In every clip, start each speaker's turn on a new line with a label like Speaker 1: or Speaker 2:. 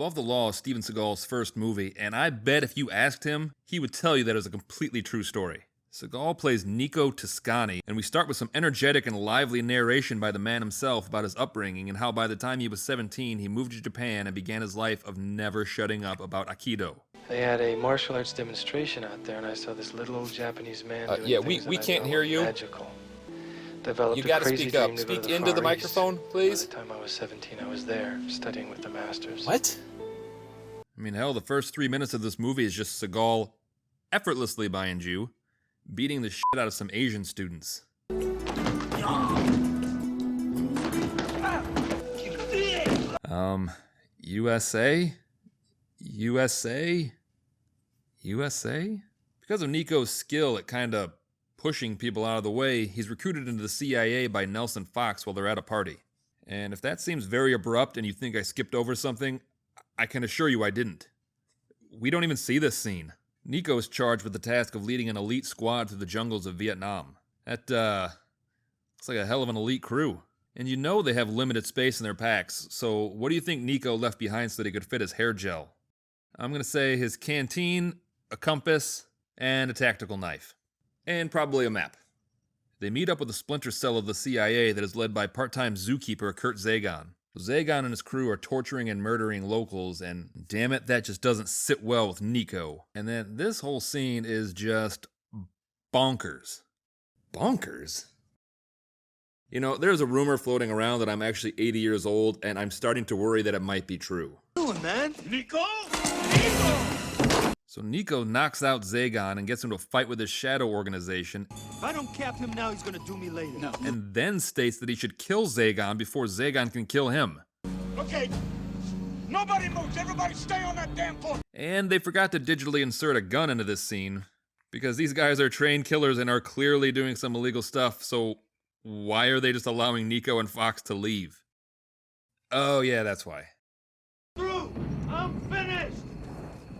Speaker 1: Above the Law is Steven Seagal's first movie, and I bet if you asked him, he would tell you that it was a completely true story. Seagal plays Nico Toscani, and we start with some energetic and lively narration by the man himself about his upbringing and how by the time he was 17, he moved to Japan and began his life of never shutting up about Aikido.
Speaker 2: They had a martial arts demonstration out there, and I saw this little old Japanese man doing
Speaker 3: yeah,
Speaker 2: things
Speaker 3: we
Speaker 2: that I
Speaker 3: can't
Speaker 2: thought
Speaker 3: hear
Speaker 2: were
Speaker 3: you.
Speaker 2: Magical. Developed
Speaker 3: You
Speaker 2: a
Speaker 3: gotta
Speaker 2: crazy
Speaker 3: speak up.
Speaker 2: dream to go to
Speaker 3: Speak
Speaker 2: the
Speaker 3: into the
Speaker 2: Far
Speaker 3: microphone,
Speaker 2: East.
Speaker 3: please.
Speaker 2: By the time I was 17, I was there, studying with the masters.
Speaker 3: What?
Speaker 1: I mean, hell, the first 3 minutes of this movie is just Seagal, effortlessly mind you, beating the shit out of some Asian students. USA? USA? USA? Because of Nico's skill at kinda pushing people out of the way, he's recruited into the CIA by Nelson Fox while they're at a party. And if that seems very abrupt and you think I skipped over something, I can assure you I didn't. We don't even see this scene. Nico is charged with the task of leading an elite squad through the jungles of Vietnam. That, looks like a hell of an elite crew. And you know they have limited space in their packs, so what do you think Nico left behind so that he could fit his hair gel? I'm gonna say his canteen, a compass, and a tactical knife. And probably a map. They meet up with a splinter cell of the CIA that is led by part-time zookeeper Kurt Zagon. Zagon and his crew are torturing and murdering locals, and damn it, that just doesn't sit well with Nico. And then this whole scene is just bonkers. Bonkers? You know, there's a rumor floating around that I'm actually 80 years old, and I'm starting to worry that it might be true.
Speaker 4: What are you doing, man? Nico!
Speaker 1: So Nico knocks out Zagon and gets him to fight with his shadow organization.
Speaker 4: If I don't cap him now, he's gonna do me later. No.
Speaker 1: And then states that he should kill Zagon before Zagon can kill him.
Speaker 4: Okay. Nobody moves. Everybody stay on that damn floor.
Speaker 1: And they forgot to digitally insert a gun into this scene, because these guys are trained killers and are clearly doing some illegal stuff, so why are they just allowing Nico and Fox to leave? Oh yeah, that's why.
Speaker 4: Through. I'm finished.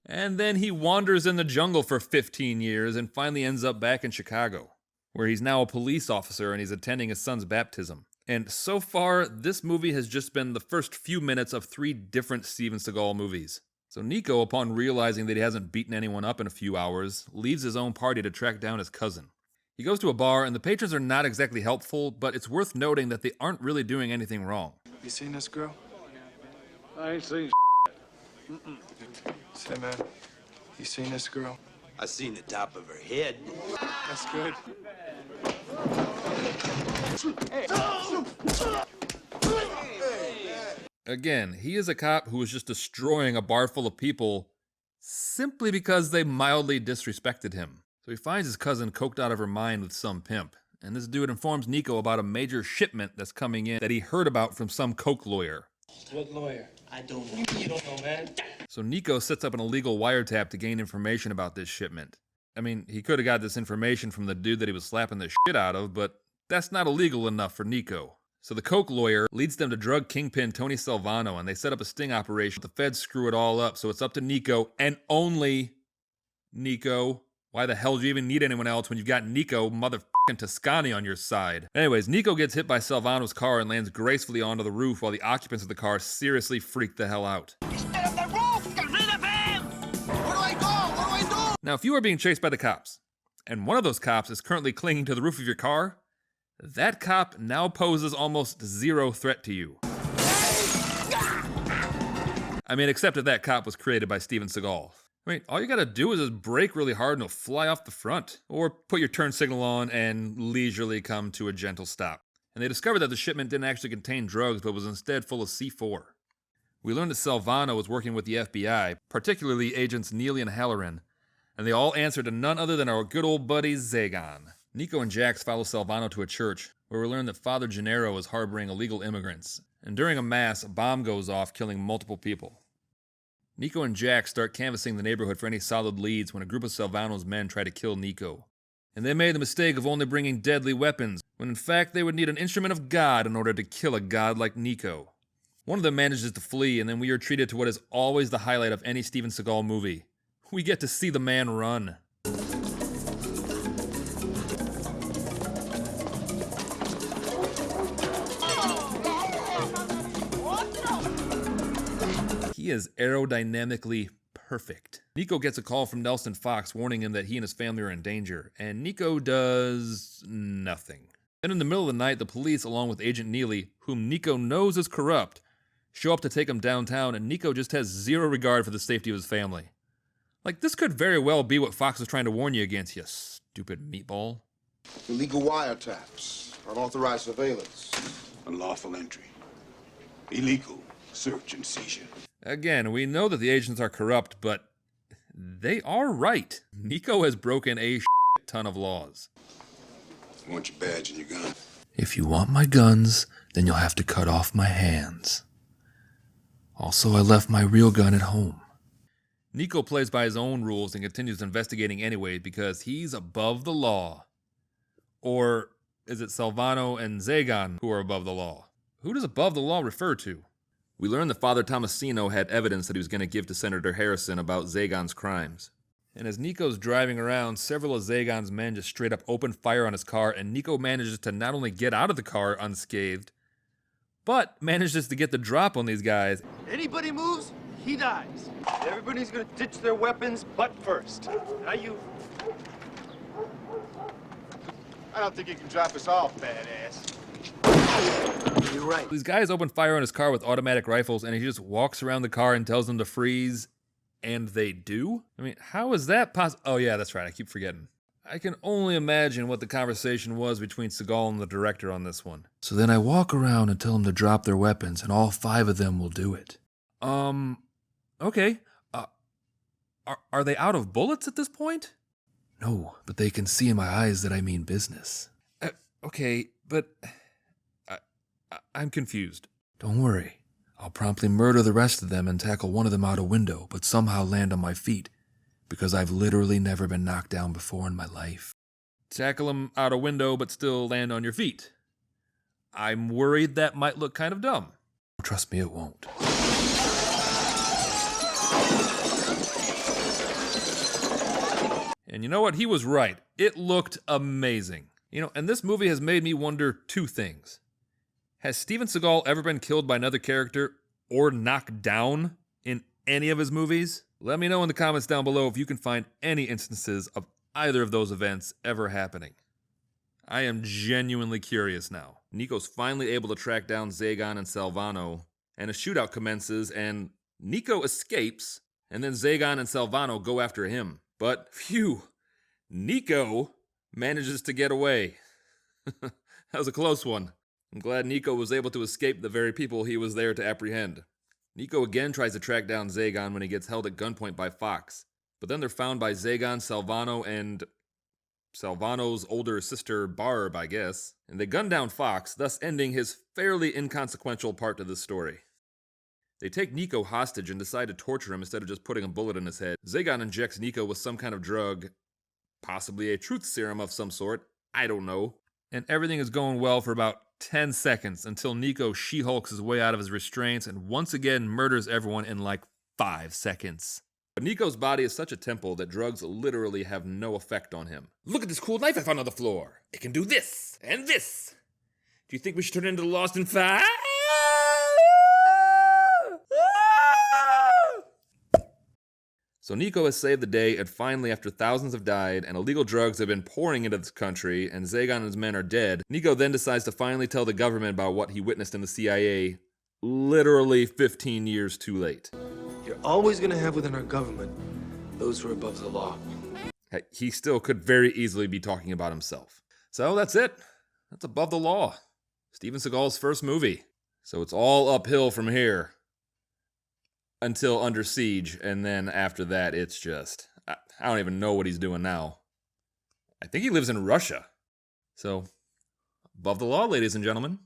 Speaker 1: And then he wanders in the jungle for 15 years and finally ends up back in Chicago, where he's now a police officer and he's attending his son's baptism. And so far, this movie has just been the first few minutes of 3 different Steven Seagal movies. So Nico, upon realizing that he hasn't beaten anyone up in a few hours, leaves his own party to track down his cousin. He goes to a bar and the patrons are not exactly helpful, but it's worth noting that they aren't really doing anything wrong.
Speaker 2: You seen this girl?
Speaker 4: I ain't seen
Speaker 2: Say, man, you seen this girl?
Speaker 5: I seen the top of her head.
Speaker 2: That's good.
Speaker 1: Again, he is a cop who is just destroying a bar full of people simply because they mildly disrespected him. So he finds his cousin coked out of her mind with some pimp, and this dude informs Nico about a major shipment that's coming in that he heard about from some coke lawyer.
Speaker 4: What lawyer? I don't know. You don't know, man.
Speaker 1: So Nico sets up an illegal wiretap to gain information about this shipment. I mean, he could have got this information from the dude that he was slapping the shit out of, but that's not illegal enough for Nico. So the coke lawyer leads them to drug kingpin Tony Salvano, and they set up a sting operation. The feds screw it all up, so it's up to Nico, and only Nico. Why the hell do you even need anyone else when you've got Nico motherfucking Toscani on your side? Anyways, Nico gets hit by Salvano's car and lands gracefully onto the roof while the occupants of the car seriously freak the hell out.
Speaker 4: Get up the roof! Get rid of him! Where do I go? What do I do?
Speaker 1: Now, if you are being chased by the cops, and one of those cops is currently clinging to the roof of your car, that cop now poses almost zero threat to you. I mean, except if that cop was created by Steven Seagal. Wait, all you gotta do is just brake really hard and it'll fly off the front. Or put your turn signal on and leisurely come to a gentle stop. And they discovered that the shipment didn't actually contain drugs, but was instead full of C4. We learned that Salvano was working with the FBI, particularly agents Neely and Halloran, and they all answered to none other than our good old buddy Zagon. Nico and Jax follow Salvano to a church, where we learn that Father Gennaro is harboring illegal immigrants. And during a mass, a bomb goes off, killing multiple people. Nico and Jack start canvassing the neighborhood for any solid leads when a group of Salvano's men try to kill Nico. And they made the mistake of only bringing deadly weapons, when in fact they would need an instrument of God in order to kill a god like Nico. One of them manages to flee, and then we are treated to what is always the highlight of any Steven Seagal movie. We get to see the man run. He He is aerodynamically perfect. Nico gets a call from Nelson Fox warning him that he and his family are in danger, and Nico does nothing. Then in the middle of the night, the police, along with Agent Neely, whom Nico knows is corrupt, show up to take him downtown, and Nico just has zero regard for the safety of his family. Like, this could very well be what Fox was trying to warn you against, you stupid meatball.
Speaker 3: Illegal wiretaps, unauthorized surveillance,
Speaker 5: Unlawful entry. Illegal search and seizure.
Speaker 1: Again, we know that the agents are corrupt, but they are right. Nico has broken a ton of laws.
Speaker 5: I want your badge and your gun.
Speaker 1: If you want my guns, then you'll have to cut off my hands. Also, I left my real gun at home. Nico plays by his own rules and continues investigating anyway because he's above the law. Or is it Salvano and Seagal who are above the law? Who does above the law refer to? We learned that Father Tomasino had evidence that he was going to give to Senator Harrison about Seagal's crimes. And as Nico's driving around, several of Seagal's men just straight up open fire on his car, and Nico manages to not only get out of the car unscathed, but manages to get the drop on these guys.
Speaker 4: Anybody moves, he dies. Everybody's gonna ditch their weapons, butt first. Now you.
Speaker 3: I don't think you can drop us off, badass.
Speaker 4: You're right.
Speaker 1: These guys open fire on his car with automatic rifles, and he just walks around the car and tells them to freeze, and they do? I mean, how is that possible? Oh yeah, that's right, I keep forgetting. I can only imagine what the conversation was between Seagal and the director on this one. So then I walk around and tell them to drop their weapons, and all 5 of them will do it. Okay. Are they out of bullets at this point? No, but they can see in my eyes that I mean business. Okay, but I'm confused. Don't worry. I'll promptly murder the rest of them and tackle one of them out a window, but somehow land on my feet, because I've literally never been knocked down before in my life. Tackle him out a window, but still land on your feet. I'm worried that might look kind of dumb. Trust me, it won't. And you know what? He was right. It looked amazing. And this movie has made me wonder 2 things. Has Steven Seagal ever been killed by another character or knocked down in any of his movies? Let me know in the comments down below if you can find any instances of either of those events ever happening. I am genuinely curious now. Nico's finally able to track down Seagal and Salvano, and a shootout commences, and Nico escapes, and then Seagal and Salvano go after him. But, phew, Nico manages to get away. That was a close one. I'm glad Nico was able to escape the very people he was there to apprehend. Nico again tries to track down Seagal when he gets held at gunpoint by Fox, but then they're found by Seagal, Salvano, and Salvano's older sister, Barb, I guess, and they gun down Fox, thus ending his fairly inconsequential part to the story. They take Nico hostage and decide to torture him instead of just putting a bullet in his head. Seagal injects Nico with some kind of drug, possibly a truth serum of some sort, I don't know. And everything is going well for about 10 seconds until Nico She-Hulks his way out of his restraints and once again murders everyone in like 5 seconds. But Nico's body is such a temple that drugs literally have no effect on him. Look at this cool knife I found on the floor. It can do this and this. Do you think we should turn it into Lost in Fire? So Nico has saved the day, and finally, after thousands have died and illegal drugs have been pouring into this country and Seagal and his men are dead, Nico then decides to finally tell the government about what he witnessed in the CIA literally 15 years too late.
Speaker 2: You're always gonna have within our government those who are above the law.
Speaker 1: Hey, he still could very easily be talking about himself. So that's it. That's Above the Law. Steven Seagal's first movie. So it's all uphill from here. Until Under Siege, and then after that, it's just, I don't even know what he's doing now. I think he lives in Russia. So, Above the Law, ladies and gentlemen.